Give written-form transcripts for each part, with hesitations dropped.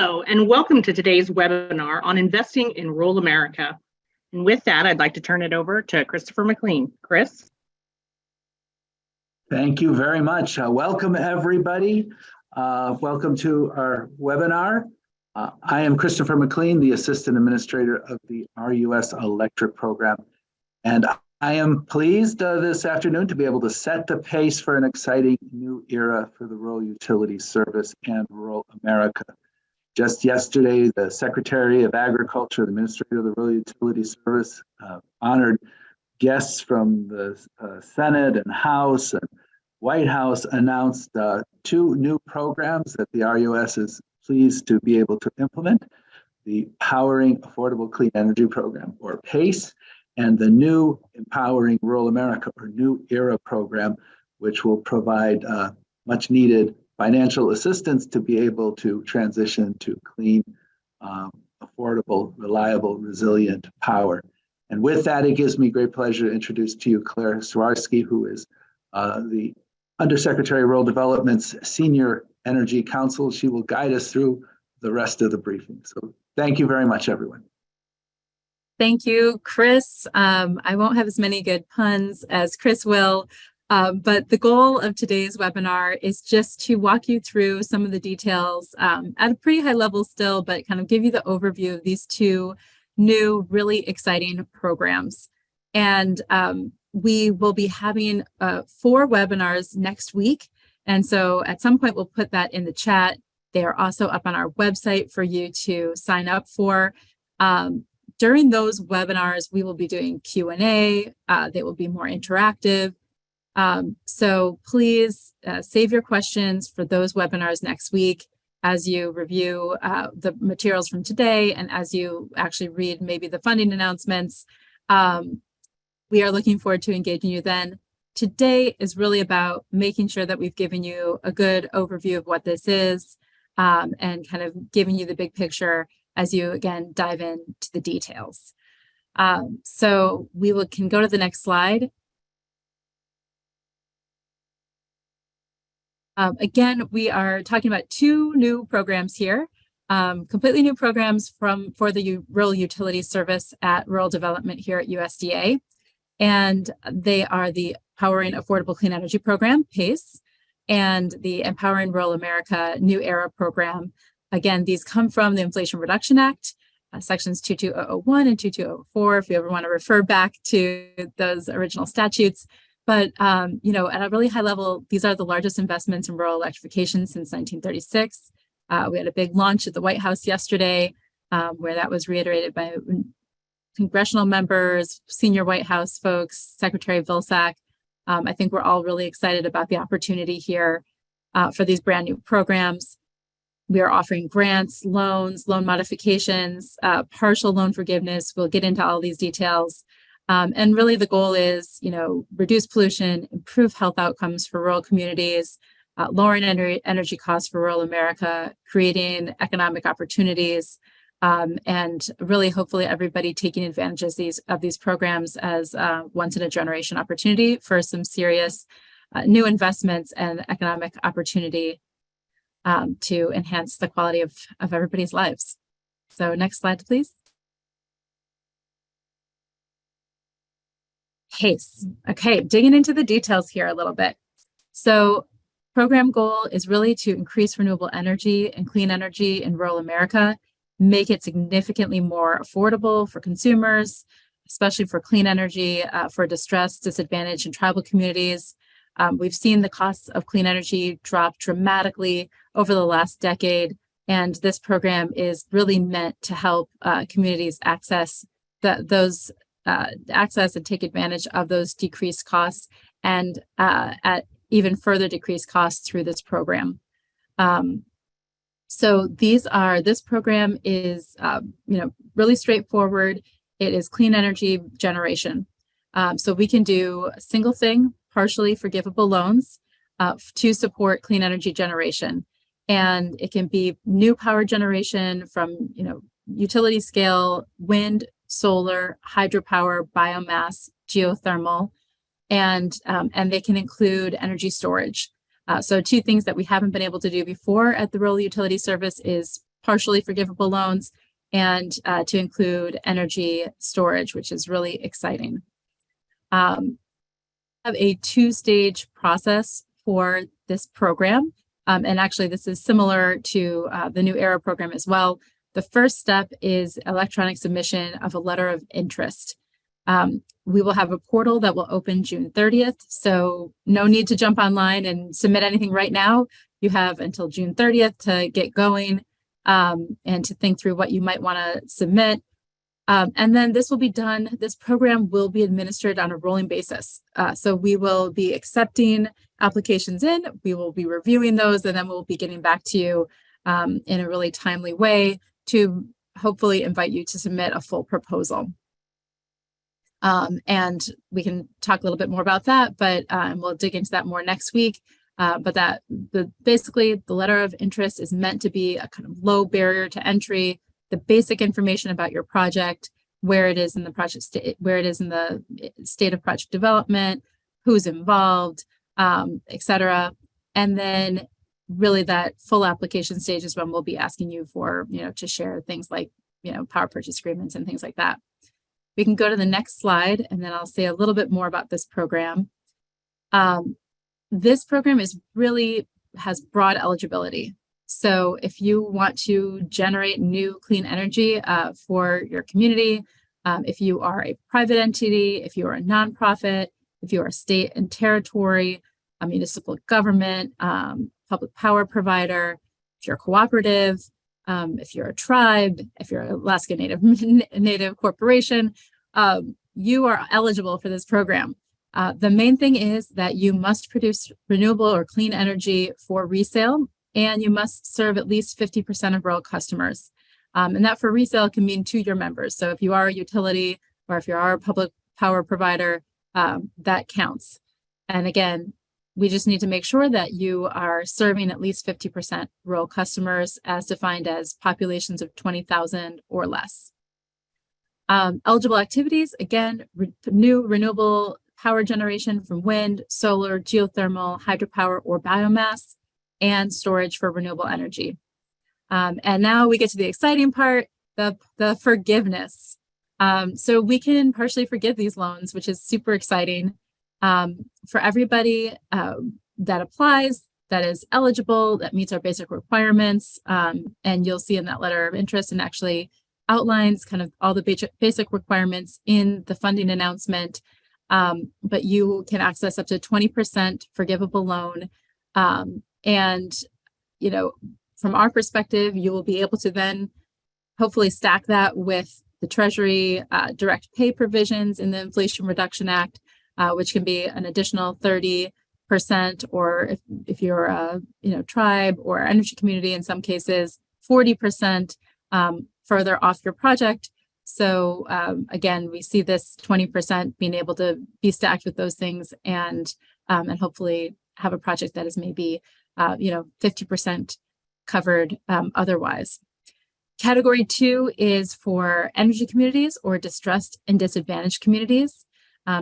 Hello, and welcome to today's webinar on investing in rural America. And with that, I'd like to turn it over to Christopher McLean. Chris? Thank you very much. Welcome, everybody. Welcome to our webinar. I am Christopher McLean, the Assistant Administrator of the RUS Electric Program. And I am pleased this afternoon to be able to set the pace for an exciting new era for the rural utility service and rural America. Just yesterday, the Secretary of Agriculture, the Administrator of the Rural Utility Service, honored guests from the Senate and House and White House announced two new programs that the RUS is pleased to be able to implement: the Powering Affordable Clean Energy Program, or PACE, and the new Empowering Rural America, or New ERA program, which will provide much needed financial assistance to be able to transition to clean, affordable, reliable, resilient power. And with that, it gives me great pleasure to introduce to you Claire Swarsky, who is the Undersecretary of Rural Development's Senior Energy Counsel. She will guide us through the rest of the briefing. So thank you very much, everyone. Thank you, Chris. I won't have as many good puns as Chris will, but the goal of today's webinar is just to walk you through some of the details at a pretty high level still, but kind of give you the overview of these two new, really exciting programs. And we will be having 4 webinars next week. And so at some point, we'll put that in the chat. They are also up on our website for you to sign up for. During those webinars, we will be doing Q&A. They will be more interactive. So please save your questions for those webinars next week as you review the materials from today and as you actually read maybe the funding announcements. We are looking forward to engaging you then. Today is really about making sure that we've given you a good overview of what this is and kind of giving you the big picture as you, again, dive into the details. So we can go to the next slide. Again, we are talking about 2 new programs here, completely new programs for the Rural Utility Service at Rural Development here at USDA. And they are the Powering Affordable Clean Energy Program, PACE, and the Empowering Rural America New ERA program. Again, these come from the Inflation Reduction Act, sections 22001 and 2204, if you ever want to refer back to those original statutes. But, you know, at a really high level, these are the largest investments in rural electrification since 1936. We had a big launch at the White House yesterday, where that was reiterated by congressional members, senior White House folks, Secretary Vilsack. I think we're all really excited about the opportunity here for these brand new programs. We are offering grants, loans, loan modifications, partial loan forgiveness. We'll get into all these details. And really the goal is, you know, reduce pollution, improve health outcomes for rural communities, lowering energy costs for rural America, creating economic opportunities, and really hopefully everybody taking advantage of these programs as once in a generation opportunity for some serious new investments and economic opportunity to enhance the quality of everybody's lives. So next slide, please. PACE. Okay, digging into the details here a little bit. So program goal is really to increase renewable energy and clean energy in rural America, make it significantly more affordable for consumers, especially for clean energy, for distressed, disadvantaged, and tribal communities. We've seen the costs of clean energy drop dramatically over the last decade, and this program is really meant to help communities access access and take advantage of those decreased costs and at even further decreased costs through this program. So this program is really straightforward. It is clean energy generation. So we can do a single thing, partially forgivable loans to support clean energy generation. And it can be new power generation from utility scale, wind, solar, hydropower, biomass, geothermal, and they can include energy storage. So 2 things that we haven't been able to do before at the Rural Utility Service is partially forgivable loans, and to include energy storage, which is really exciting. Have a two-stage process for this program. And actually, this is similar to the new IRA program as well. The first step is electronic submission of a letter of interest. We will have a portal that will open June 30th. So no need to jump online and submit anything right now. You have until June 30th to get going and to think through what you might want to submit. And then this will be done. This program will be administered on a rolling basis. So we will be accepting applications in, we will be reviewing those, and then we'll be getting back to you in a really timely way to hopefully invite you to submit a full proposal. And we can talk a little bit more about that, but we'll dig into that more next week. But basically the letter of interest is meant to be a kind of low barrier to entry, the basic information about your project, where it is in the project state, where it is in the state of project development, who's involved, etc. And then really that full application stage is when we'll be asking you for, to share things like, power purchase agreements and things like that. We can go to the next slide, and then I'll say a little bit more about this program. This program has broad eligibility. So if you want to generate new clean energy for your community, if you are a private entity, if you are a nonprofit, if you are a state and territory, a municipal government, public power provider, if you're a cooperative, if you're a tribe, if you're an Alaska Native corporation, you are eligible for this program. The main thing is that you must produce renewable or clean energy for resale, and you must serve at least 50% of rural customers. And that for resale can mean to your members. So if you are a utility or if you are a public power provider, that counts. And again, we just need to make sure that you are serving at least 50% rural customers as defined as populations of 20,000 or less. Eligible activities, again, new renewable power generation from wind, solar, geothermal, hydropower, or biomass, and storage for renewable energy. And now we get to the exciting part, the forgiveness. So we can partially forgive these loans, which is super exciting. For everybody that applies, that is eligible, that meets our basic requirements, and you'll see in that letter of interest and actually outlines kind of all the basic requirements in the funding announcement, but you can access up to 20% forgivable loan. And, from our perspective, you will be able to then hopefully stack that with the Treasury direct pay provisions in the Inflation Reduction Act, which can be an additional 30%, or if you're a tribe or energy community, in some cases, 40% further off your project. So again, we see this 20% being able to be stacked with those things and hopefully have a project that is maybe 50% covered otherwise. Category 2 is for energy communities or distressed and disadvantaged communities.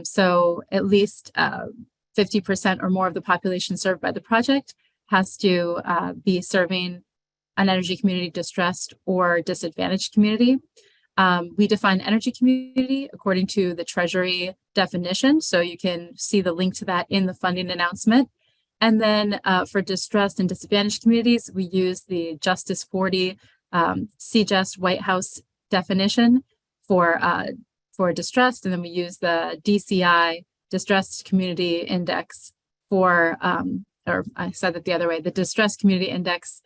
So at least 50% or more of the population served by the project has to be serving an energy community, distressed or disadvantaged community. We define energy community according to the Treasury definition. So you can see the link to that in the funding announcement. And then for distressed and disadvantaged communities, we use the Justice 40 CJust White House definition for distressed, and then we use the DCI Distressed Community Index for, or I said that the other way, the Distressed Community Index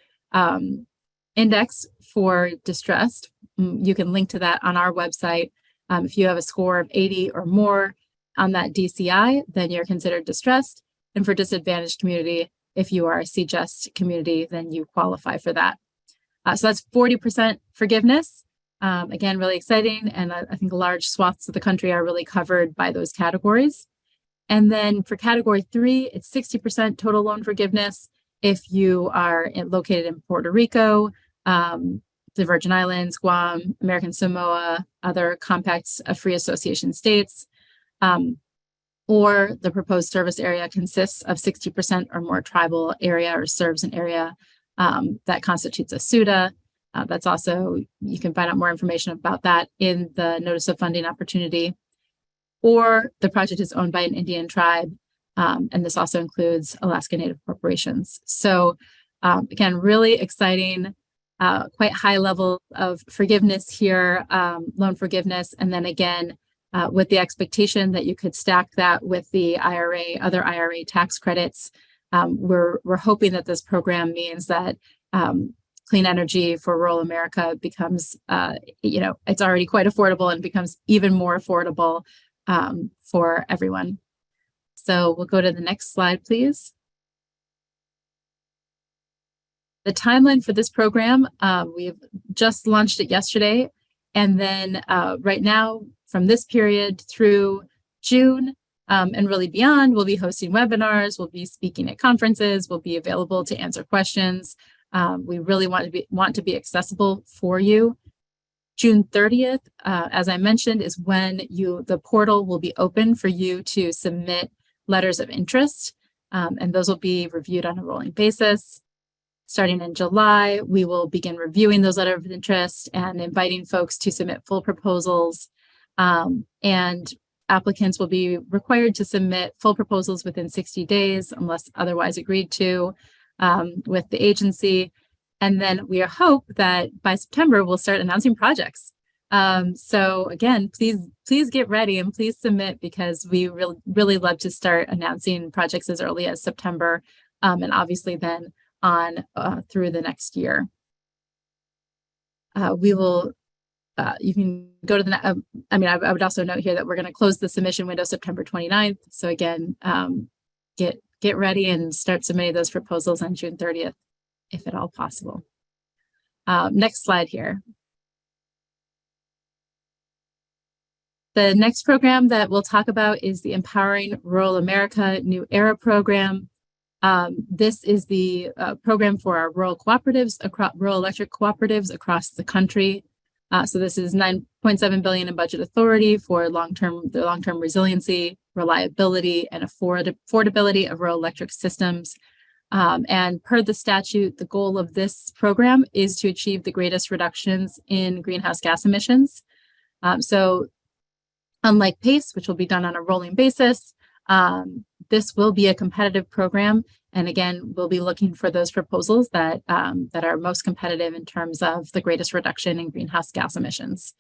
for distressed. You can link to that on our website. If you have a score of 80 or more on that DCI, then you're considered distressed. And for disadvantaged community, if you are a CJust community, then you qualify for that. So that's 40% forgiveness. Again, really exciting. And I think large swaths of the country are really covered by those categories. And then for category 3, it's 60% total loan forgiveness if you are located in Puerto Rico, the Virgin Islands, Guam, American Samoa, other compacts of free association states, or the proposed service area consists of 60% or more tribal area or serves an area that constitutes a SUDA. That's also, you can find out more information about that in the Notice of Funding Opportunity. Or the project is owned by an Indian tribe, and this also includes Alaska Native corporations. So again, really exciting, quite high level of forgiveness here, loan forgiveness. And then again, with the expectation that you could stack that with the IRA, other IRA tax credits. We're hoping that this program means that clean energy for rural America becomes, it's already quite affordable and becomes even more affordable for everyone. So we'll go to the next slide, please. The timeline for this program, we've just launched it yesterday. And then right now, from this period through June and really beyond, we'll be hosting webinars, we'll be speaking at conferences, we'll be available to answer questions. We really want to be accessible for you. June 30th, as I mentioned, is when the portal will be open for you to submit letters of interest, and those will be reviewed on a rolling basis. Starting in July, we will begin reviewing those letters of interest and inviting folks to submit full proposals. And applicants will be required to submit full proposals within 60 days unless otherwise agreed to with the agency. And then we hope that by September, we'll start announcing projects. So again, please get ready and please submit, because we really love to start announcing projects as early as September, and obviously then on through the next year. We will, you can go to the, I would also note here that we're going to close the submission window September 29th. So again, get ready and start submitting those proposals on June 30th, if at all possible. Next slide here. The next program that we'll talk about is the Empowering Rural America New Era program. This is the program for our rural cooperatives, rural electric cooperatives across the country. So this is $9.7 billion in budget authority for the long-term resiliency, reliability, and affordability of rural electric systems. And per the statute, the goal of this program is to achieve the greatest reductions in greenhouse gas emissions. So unlike PACE, which will be done on a rolling basis, this will be a competitive program. And again, we'll be looking for those proposals that are most competitive in terms of the greatest reduction in greenhouse gas emissions.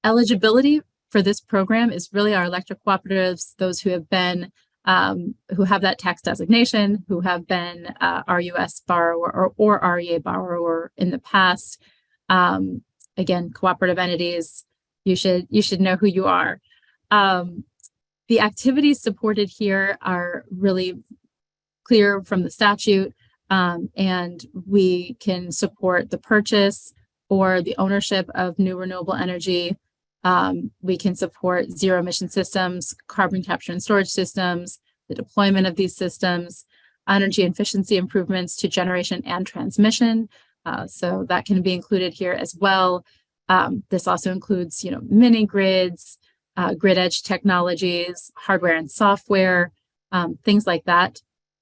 Eligibility for this program is really our electric cooperatives, those who have been, who have that tax designation, who have been RUS borrower or REA borrower in the past. Again, cooperative entities, you should know who you are. The activities supported here are really clear from the statute, and we can support the purchase or the ownership of new renewable energy. We can support zero emission systems, carbon capture and storage systems, the deployment of these systems, energy efficiency improvements to generation and transmission. So that can be included here as well. This also includes, mini grids, grid edge technologies, hardware and software, things like that.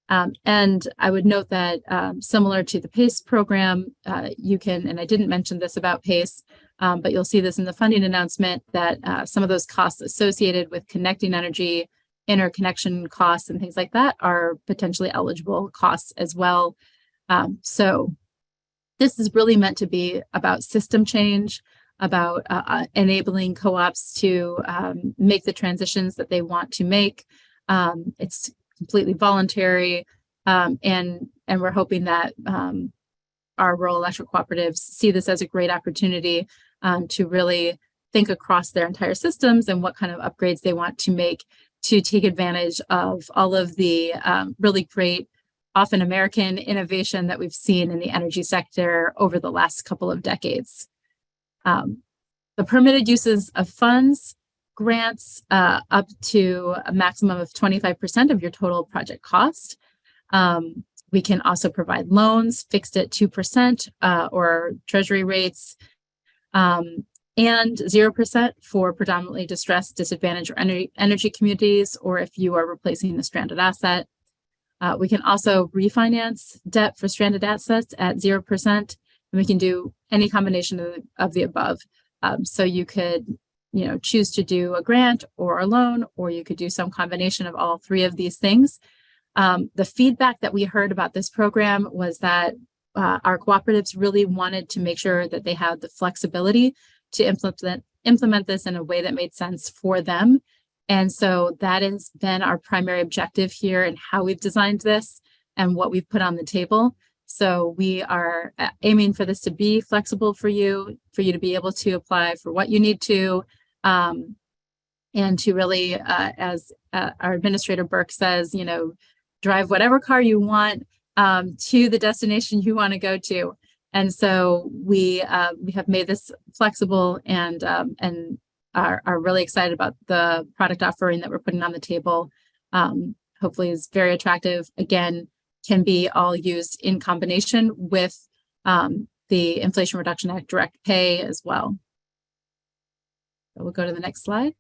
And I would note that similar to the PACE program, you can, and I didn't mention this about PACE, but you'll see this in the funding announcement, that some of those costs associated with connecting energy, interconnection costs and things like that are potentially eligible costs as well. So this is really meant to be about system change, about enabling co-ops to make the transitions that they want to make. It's completely voluntary, and we're hoping that our rural electric cooperatives see this as a great opportunity to really think across their entire systems and what kind of upgrades they want to make to take advantage of all of the really great, often American innovation that we've seen in the energy sector over the last couple of decades. The permitted uses of funds, grants up to a maximum of 25% of your total project cost. We can also provide loans fixed at 2% or treasury rates, and 0% for predominantly distressed, disadvantaged, or energy communities, or if you are replacing a stranded asset. We can also refinance debt for stranded assets at 0%. And we can do any combination of the above. So you could, choose to do a grant or a loan, or you could do some combination of all three of these things. The feedback that we heard about this program was that our cooperatives really wanted to make sure that they had the flexibility to implement this in a way that made sense for them. And so that has been our primary objective here and how we've designed this and what we've put on the table. So we are aiming for this to be flexible for you to be able to apply for what you need to, and to really, as our administrator Burke says, drive whatever car you want to the destination you want to go to. And so we have made this flexible and are really excited about the product offering that we're putting on the table. Hopefully is very attractive. Again, can be all used in combination with the Inflation Reduction Act direct pay as well. So we'll go to the next slide.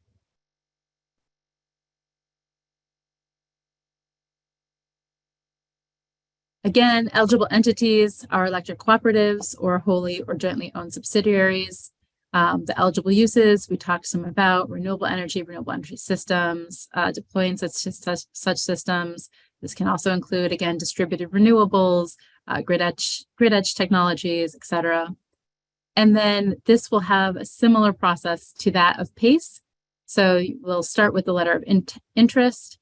Again, eligible entities are electric cooperatives or wholly or jointly owned subsidiaries. The eligible uses, we talked some about renewable energy systems, deploying such systems. This can also include, again, distributed renewables, grid edge technologies, etc. And then this will have a similar process to that of PACE. So we'll start with the letter of interest.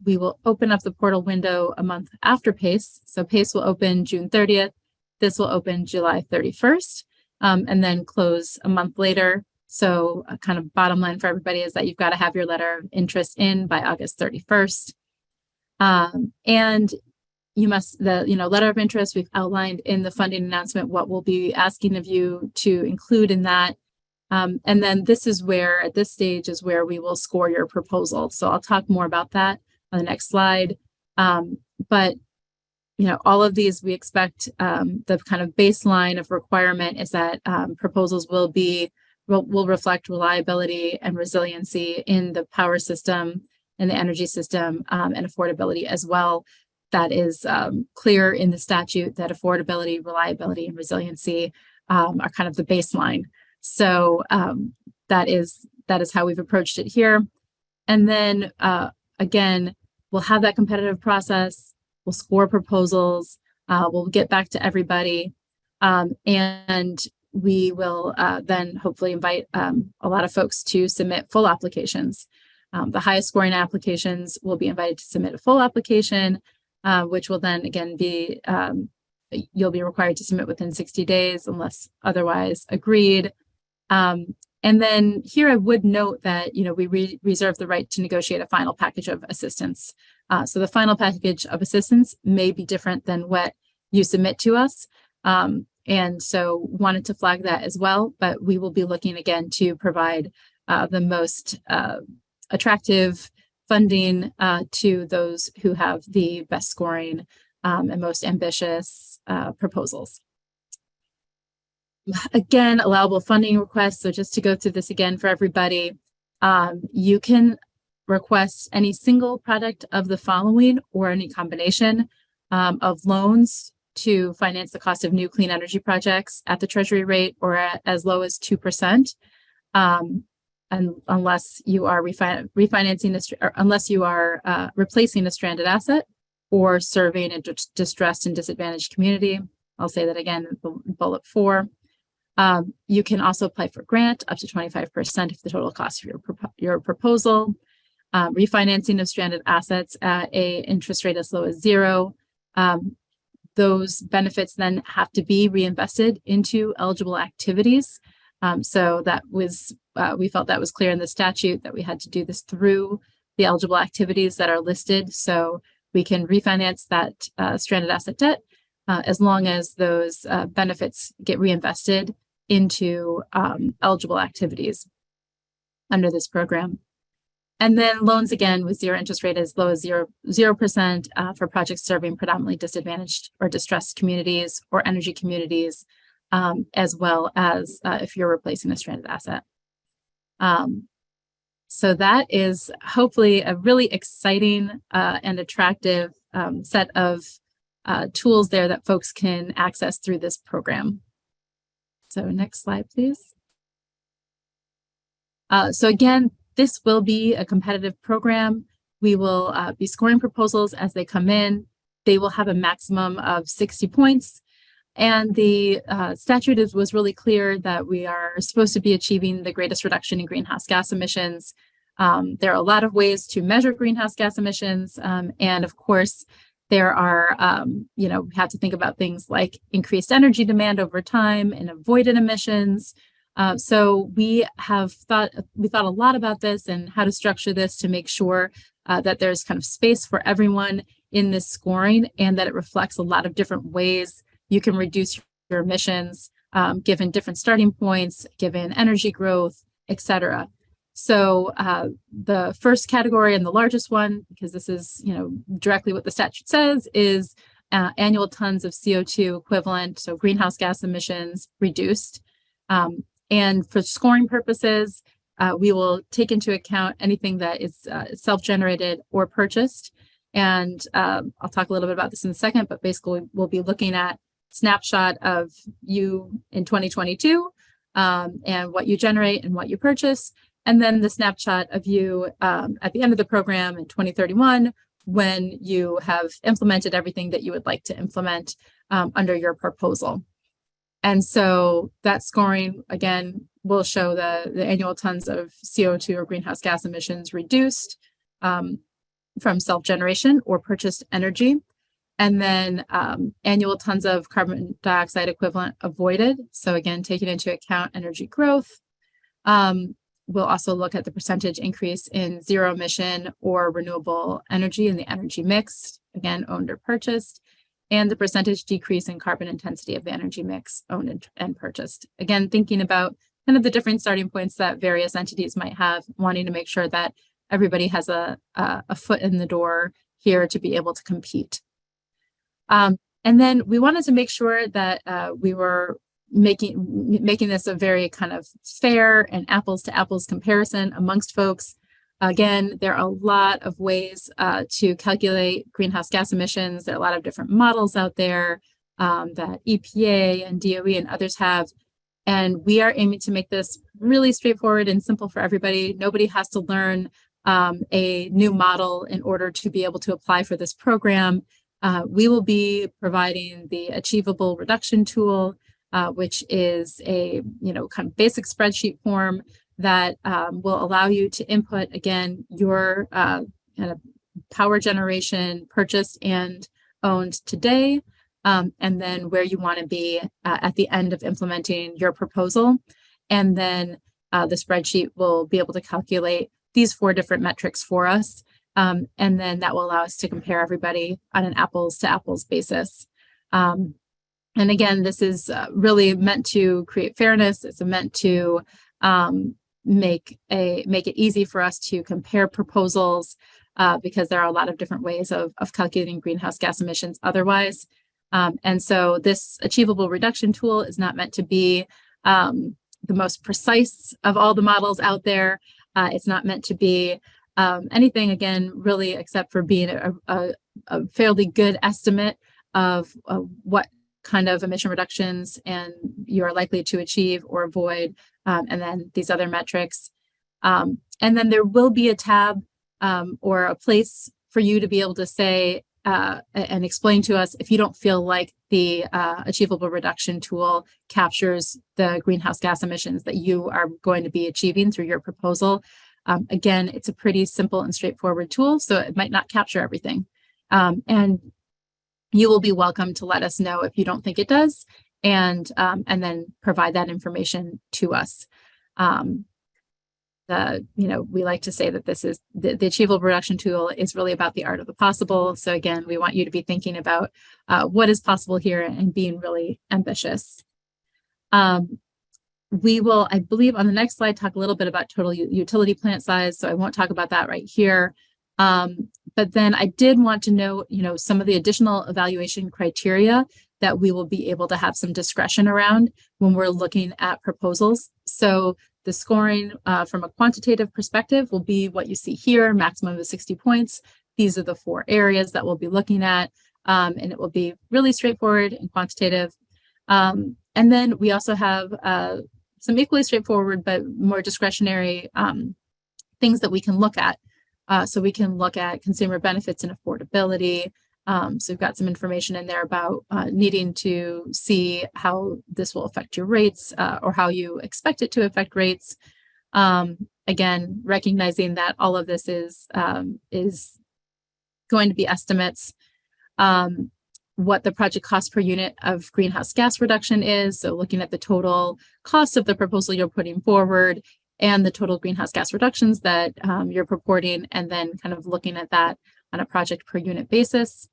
We will open up the portal window a month after PACE. So PACE will open June 30th. This will open July 31st, and then close a month later. So a kind of bottom line for everybody is that you've got to have your letter of interest in by August 31st. And you must, letter of interest, we've outlined in the funding announcement what we'll be asking of you to include in that. And then this is where, at this stage, is where we will score your proposal. So I'll talk more about that on the next slide. But, all of these, we expect the kind of baseline of requirement is that proposals will reflect reliability and resiliency in the power system and the energy system, and affordability as well. That is clear in the statute that affordability, reliability, and resiliency are kind of the baseline. So that is how we've approached it here. And then again, we'll have that competitive process. We'll score proposals. We'll get back to everybody, and we will then hopefully invite a lot of folks to submit full applications. The highest scoring applications will be invited to submit a full application, which will then again be, you'll be required to submit within 60 days unless otherwise agreed. And then here I would note that, we reserve the right to negotiate a final package of assistance. So the final package of assistance may be different than what you submit to us. And so wanted to flag that as well, but we will be looking again to provide the most attractive funding to those who have the best scoring and most ambitious proposals. Again, allowable funding requests. So just to go through this again for everybody, you can request any single product of the following or any combination of loans to finance the cost of new clean energy projects at the Treasury rate or at as low as 2%. And unless you are refinancing or unless you are replacing a stranded asset or serving a distressed and disadvantaged community. I'll say that again in bullet 4. You can also apply for grant up to 25% of the total cost of your proposal. Refinancing of stranded assets at a interest rate as low as 0. Those benefits then have to be reinvested into eligible activities. So that was, we felt that was clear in the statute that we had to do this through the eligible activities that are listed. So we can refinance that stranded asset debt as long as those benefits get reinvested into eligible activities under this program. And then loans again with 0 interest rate as low as 0% for projects serving predominantly disadvantaged or distressed communities or energy communities, as well as if you're replacing a stranded asset. So that is hopefully a really exciting and attractive set of tools there that folks can access through this program. So next slide, please. So again, this will be a competitive program. We will be scoring proposals as they come in. They will have a maximum of 60 points. And the statute was really clear that we are supposed to be achieving the greatest reduction in greenhouse gas emissions. There are a lot of ways to measure greenhouse gas emissions. And of course, there are, we have to think about things like increased energy demand over time and avoided emissions. So we thought a lot about this and how to structure this to make sure that there's kind of space for everyone in this scoring and that it reflects a lot of different ways you can reduce your emissions, given different starting points, given energy growth, et cetera. So the first category and the largest one, because this is directly what the statute says, is annual tons of CO2 equivalent, so greenhouse gas emissions reduced. And for scoring purposes, we will take into account anything that is self-generated or purchased. And I'll talk a little bit about this in a second, but basically we'll be looking at snapshot of you in 2022 and what you generate and what you purchase. And then the snapshot of you at the end of the program in 2031 when you have implemented everything that you would like to implement under your proposal. And so that scoring, again, will show the annual tons of CO2 or greenhouse gas emissions reduced from self-generation or purchased energy. And then annual tons of carbon dioxide equivalent avoided. So again, taking into account energy growth. We'll also look at the percentage increase in zero emission or renewable energy in the energy mix, again, owned or purchased, and the percentage decrease in carbon intensity of the energy mix owned and purchased. Again, thinking about kind of the different starting points that various entities might have, wanting to make sure that everybody has a foot in the door here to be able to compete. And then we wanted to make sure that we were making this a very kind of fair and apples to apples comparison amongst folks. Again, there are a lot of ways to calculate greenhouse gas emissions. There are a lot of different models out there that EPA and DOE and others have. And we are aiming to make this really straightforward and simple for everybody. Nobody has to learn a new model in order to be able to apply for this program. We will be providing the Achievable Reduction Tool, which is a kind of basic spreadsheet form that will allow you to input, again, your kind of power generation purchased and owned today, and then where you want to be at the end of implementing your proposal. And then the spreadsheet will be able to calculate these 4 different metrics for us. And then that will allow us to compare everybody on an apples to apples basis. And again, this is really meant to create fairness. It's meant to make it easy for us to compare proposals because there are a lot of different ways of calculating greenhouse gas emissions otherwise. And so this Achievable Reduction Tool is not meant to be the most precise of all the models out there. It's not meant to be anything, again, really, except for being a fairly good estimate of what kind of emission reductions and you are likely to achieve or avoid, and then these other metrics. And then there will be a tab or a place for you to be able to say and explain to us if you don't feel like the Achievable Reduction Tool captures the greenhouse gas emissions that you are going to be achieving through your proposal. Again, it's a pretty simple and straightforward tool, so it might not capture everything. And you will be welcome to let us know if you don't think it does, and then provide that information to us. We like to say that this is the Achievable Reduction Tool is really about the art of the possible. So again, we want you to be thinking about what is possible here and being really ambitious. We will, I believe, on the next slide, talk a little bit about total utility plant size. So I won't talk about that right here. But then I did want to know, some of the additional evaluation criteria that we will be able to have some discretion around when we're looking at proposals. So the scoring from a quantitative perspective will be what you see here, maximum of 60 points. These are the 4 areas that we'll be looking at, and it will be really straightforward and quantitative. And then we also have some equally straightforward but more discretionary things that we can look at. So we can look at consumer benefits and affordability. So we've got some information in there about needing to see how this will affect your rates or how you expect it to affect rates. Again, recognizing that all of this is going to be estimates. What the project cost per unit of greenhouse gas reduction is. So looking at the total cost of the proposal you're putting forward and the total greenhouse gas reductions that you're purporting, and then kind of looking at that on a project per unit basis.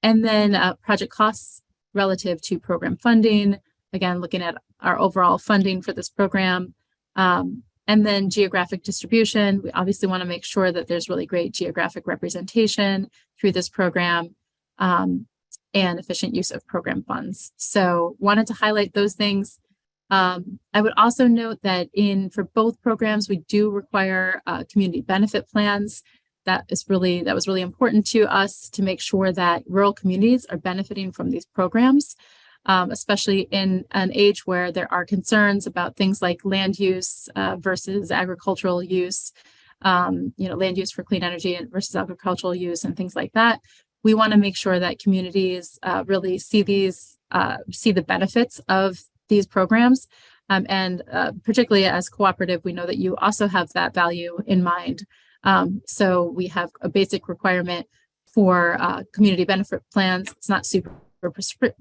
And then project costs relative to program funding. Again, looking at our overall funding for this program. And then geographic distribution. We obviously want to make sure that there's really great geographic representation through this program. And efficient use of program funds. So wanted to highlight those things. I would also note that for both programs, we do require community benefit plans. That was really important to us to make sure that rural communities are benefiting from these programs, especially in an age where there are concerns about things like land use versus agricultural use, land use for clean energy versus agricultural use and things like that. We want to make sure that communities really see the benefits of these programs. And particularly as cooperative, we know that you also have that value in mind. So we have a basic requirement for community benefit plans. It's not super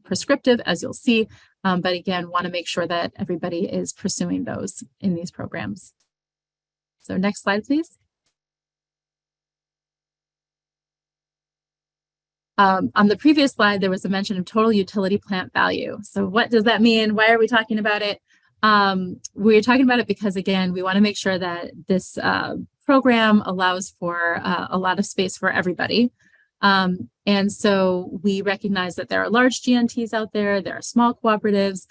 prescriptive, as you'll see, but again, want to make sure that everybody is pursuing those in these programs. So next slide, please. On the previous slide, there was a mention of total utility plant value. So what does that mean? Why are we talking about it? We're talking about it because, again, we want to make sure that this program allows for a lot of space for everybody. And so we recognize that there are large GNTs out there, there are small cooperatives.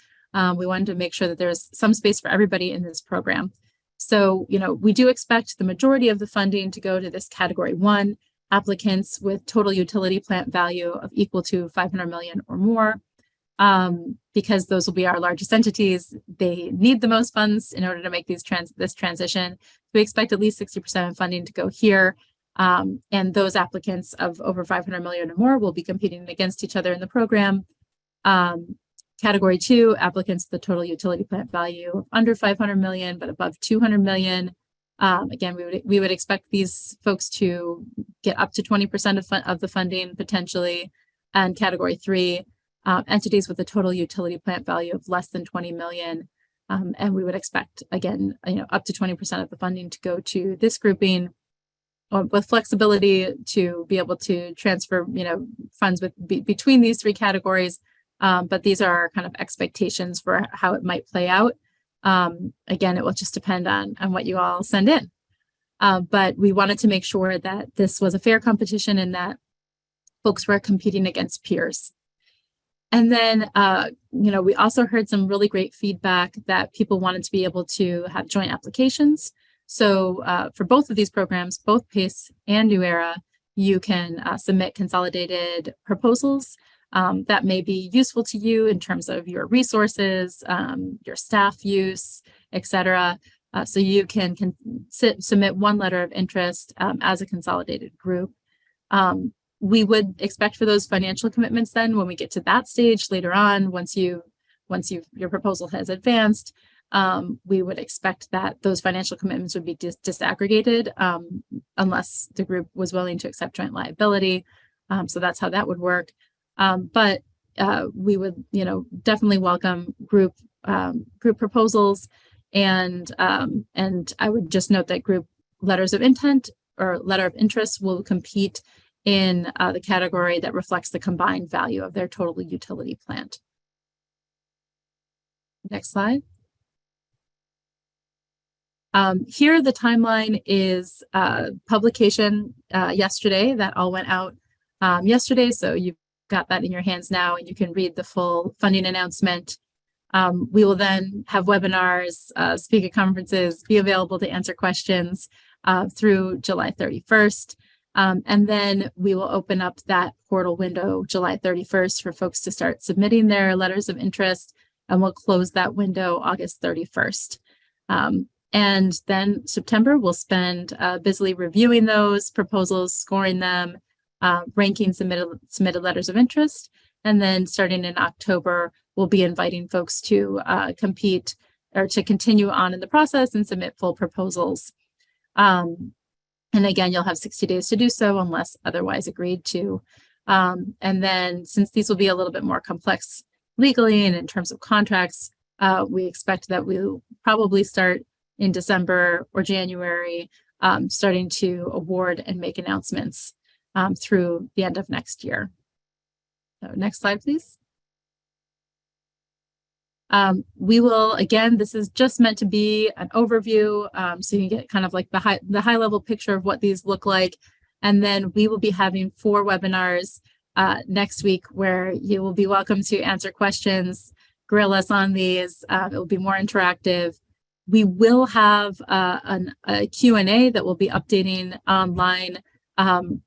We wanted to make sure that there's some space for everybody in this program. So, we do expect the majority of the funding to go to this category 1, applicants with total utility plant value of equal to 500 million or more, because those will be our largest entities. They need the most funds in order to make this transition. We expect at least 60% of funding to go here. And those applicants of over 500 million or more will be competing against each other in the program. Category 2, applicants with the total utility plant value of under 500 million, but above 200 million. Again, we would expect these folks to get up to 20% of the funding potentially. And category 3, entities with a total utility plant value of less than 20 million. And we would expect, again, up to 20% of the funding to go to this grouping, with flexibility to be able to transfer, funds between these 3 categories. But these are our kind of expectations for how it might play out. Again, it will just depend on what you all send in. But we wanted to make sure that this was a fair competition and that folks were competing against peers. And then, we also heard some really great feedback that people wanted to be able to have joint applications. So for both of these programs, both PACE and New Era, you can submit consolidated proposals that may be useful to you in terms of your resources, your staff use, etc. So you can submit one letter of interest as a consolidated group. We would expect for those financial commitments then when we get to that stage later on, once your proposal has advanced, we would expect that those financial commitments would be disaggregated unless the group was willing to accept joint liability. So that's how that would work. But we would, definitely welcome group proposals, and I would just note that group letters of intent or letter of interest will compete in the category that reflects the combined value of their total utility plant. Next slide. Here, the timeline is publication yesterday. That all went out yesterday, so you've got that in your hands now, and you can read the full funding announcement. We will then have webinars, speak at conferences, be available to answer questions through July 31st. And then we will open up that portal window July 31st for folks to start submitting their letters of interest. and we'll close that window August 31st. And then September, we'll spend busily reviewing those proposals, scoring them, ranking submitted letters of interest. And then starting in October, we'll be inviting folks to compete or to continue on in the process and submit full proposals. And again, you'll have 60 days to do so unless otherwise agreed to. And then since these will be a little bit more complex legally and in terms of contracts, we expect that we'll probably start in December or January, starting to award and make announcements through the end of next year. So next slide, please. We will, again, this is just meant to be an overview, so you can get kind of like the high level picture of what these look like. And then we will be having 4 webinars next week where you will be welcome to answer questions, grill us on these. It will be more interactive. We will have a Q&A that we'll be updating online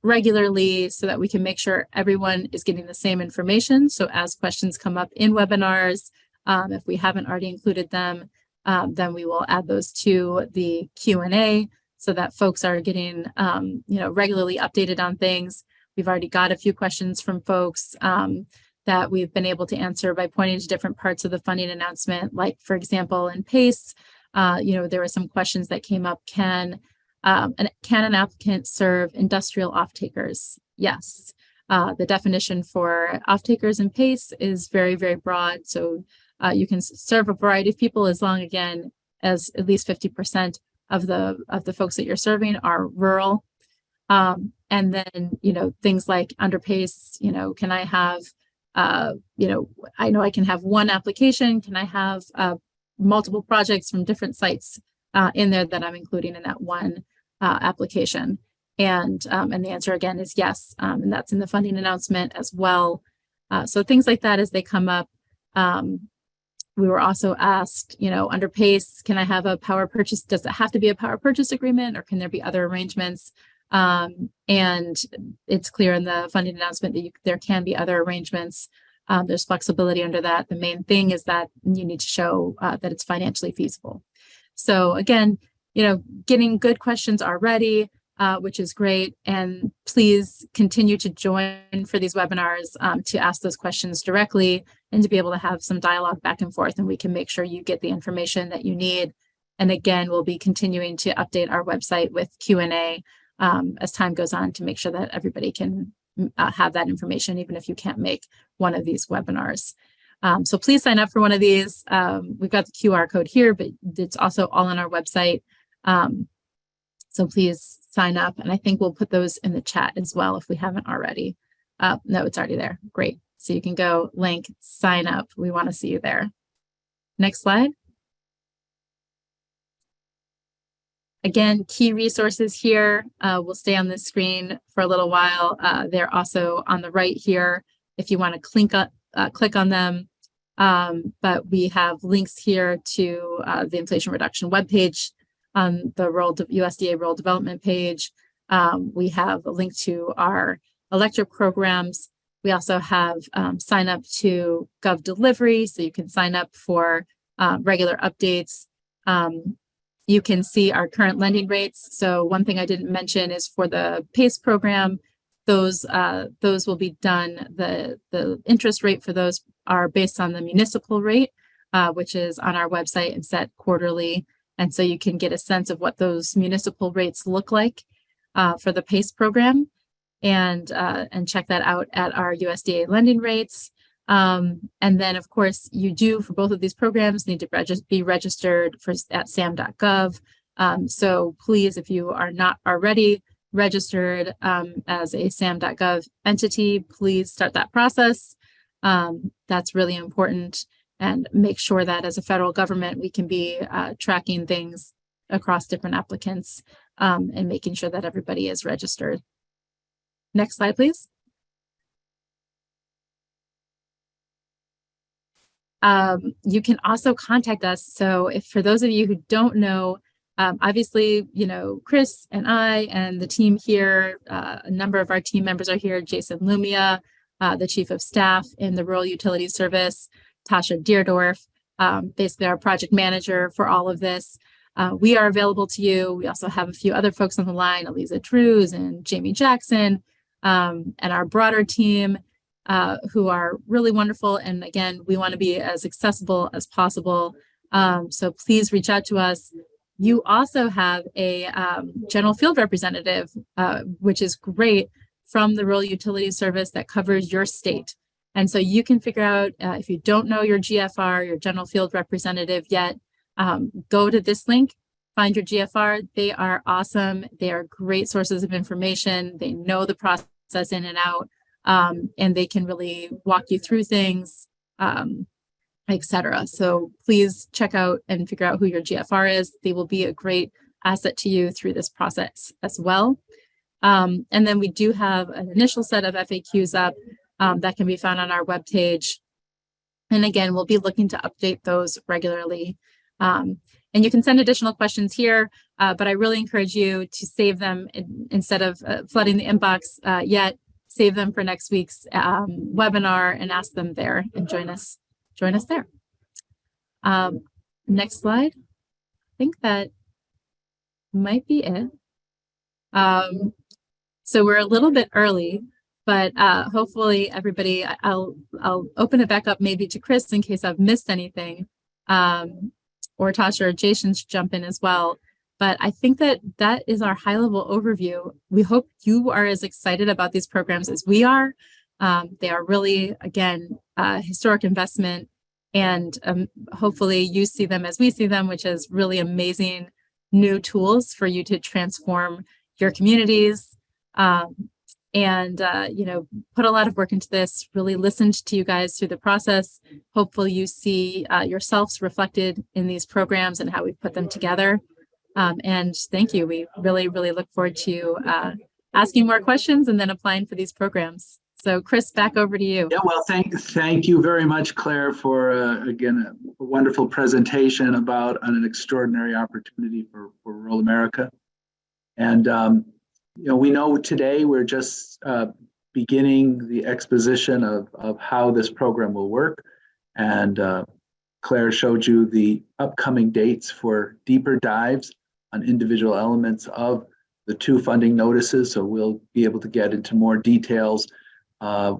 regularly so that we can make sure everyone is getting the same information. So as questions come up in webinars, if we haven't already included them, then we will add those to the Q&A so that folks are getting regularly updated on things. We've already got a few questions from folks that we've been able to answer by pointing to different parts of the funding announcement. Like, for example, in PACE, there were some questions that came up. Can an applicant serve industrial off-takers? Yes. The definition for off-takers in PACE is very, very broad. So you can serve a variety of people as long, again, as at least 50% of the folks that you're serving are rural. And then, things like under PACE, can I have, I know I can have one application. Can I have multiple projects from different sites in there that I'm including in that one application? And the answer again is yes. And that's in the funding announcement as well. So things like that as they come up. We were also asked, under PACE, can I have a power purchase? Does it have to be a power purchase agreement or can there be other arrangements? And it's clear in the funding announcement that there can be other arrangements. There's flexibility under that. The main thing is that you need to show that it's financially feasible. So again, getting good questions already, which is great. And please continue to join for these webinars to ask those questions directly and to be able to have some dialogue back and forth, and we can make sure you get the information that you need. And again, we'll be continuing to update our website with Q&A as time goes on to make sure that everybody can have that information, even if you can't make one of these webinars. So please sign up for one of these. We've got the QR code here, but it's also all on our website. So please sign up, and I think we'll put those in the chat as well if we haven't already. No, it's already there. Great. So you can go link, sign up. We want to see you there. Next slide. Again, key resources here will stay on the screen for a little while. They're also on the right here if you want to click on them. But we have links here to the Inflation Reduction webpage on the USDA Rural Development page. We have a link to our electric programs. We also have sign up to Gov Delivery, so you can sign up for regular updates. You can see our current lending rates. So one thing I didn't mention is for the PACE program, those will be done. The interest rate for those are based on the municipal rate, which is on our website and set quarterly. And so you can get a sense of what those municipal rates look like for the PACE program, and check that out at our USDA lending rates. And then, of course, you do, for both of these programs, need to be registered at sam.gov. So please, if you are not already registered as a sam.gov entity, please start that process. That's really important. And make sure that as a federal government, we can be tracking things across different applicants and making sure that everybody is registered. Next slide, please. You can also contact us. So if for those of you who don't know, obviously, Chris and I and the team here, a number of our team members are here, Jason Lumia, the Chief of Staff in the Rural Utilities Service, Tasha Deerdorf, basically our project manager for all of this. We are available to you. We also have a few other folks on the line, Eliza Drews and Jamie Jackson, and our broader team, who are really wonderful. And again, we want to be as accessible as possible. So please reach out to us. You also have a general field representative, which is great, from the Rural Utilities Service that covers your state. And so you can figure out, if you don't know your GFR, your general field representative yet, go to this link, find your GFR. They are awesome. They are great sources of information. They know the process in and out, and they can really walk you through things, etc. So please check out and figure out who your GFR is. They will be a great asset to you through this process as well. And then we do have an initial set of FAQs up that can be found on our webpage. And again, we'll be looking to update those regularly. And you can send additional questions here, but I really encourage you to save them instead of flooding the inbox yet. Save them for next week's webinar and ask them there, and join us there. Next slide. I think that might be it. So we're a little bit early, but hopefully everybody, I'll open it back up maybe to Chris in case I've missed anything, or Tasha or Jason should jump in as well. But I think that is our high-level overview. We hope you are as excited about these programs as we are. They are really, again, historic investment, and hopefully you see them as we see them, which is really amazing new tools for you to transform your communities. And put a lot of work into this, really listened to you guys through the process. Hopefully you see yourselves reflected in these programs and how we put them together. And thank you. We really, really look forward to asking more questions and then applying for these programs. So Chris, back over to you. Yeah, well, thank you very much, Claire, for, again, a wonderful presentation about an extraordinary opportunity for rural America. And, we know today we're just beginning the exposition of how this program will work. And Claire showed you the upcoming dates for deeper dives on individual elements of the two funding notices. So we'll be able to get into more details.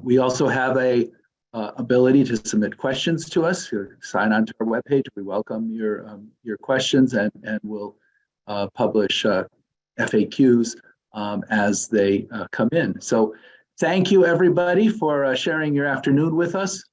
We also have a ability to submit questions to us. You sign on to our webpage. We welcome your questions, and we'll publish FAQs as they come in. So thank you, everybody, for sharing your afternoon with us.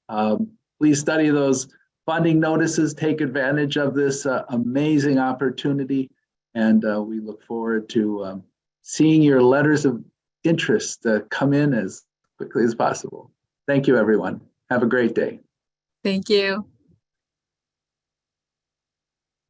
Please study those funding notices, take advantage of this amazing opportunity, and we look forward to seeing your letters of interest come in as quickly as possible. Thank you, everyone. Have a great day. Thank you.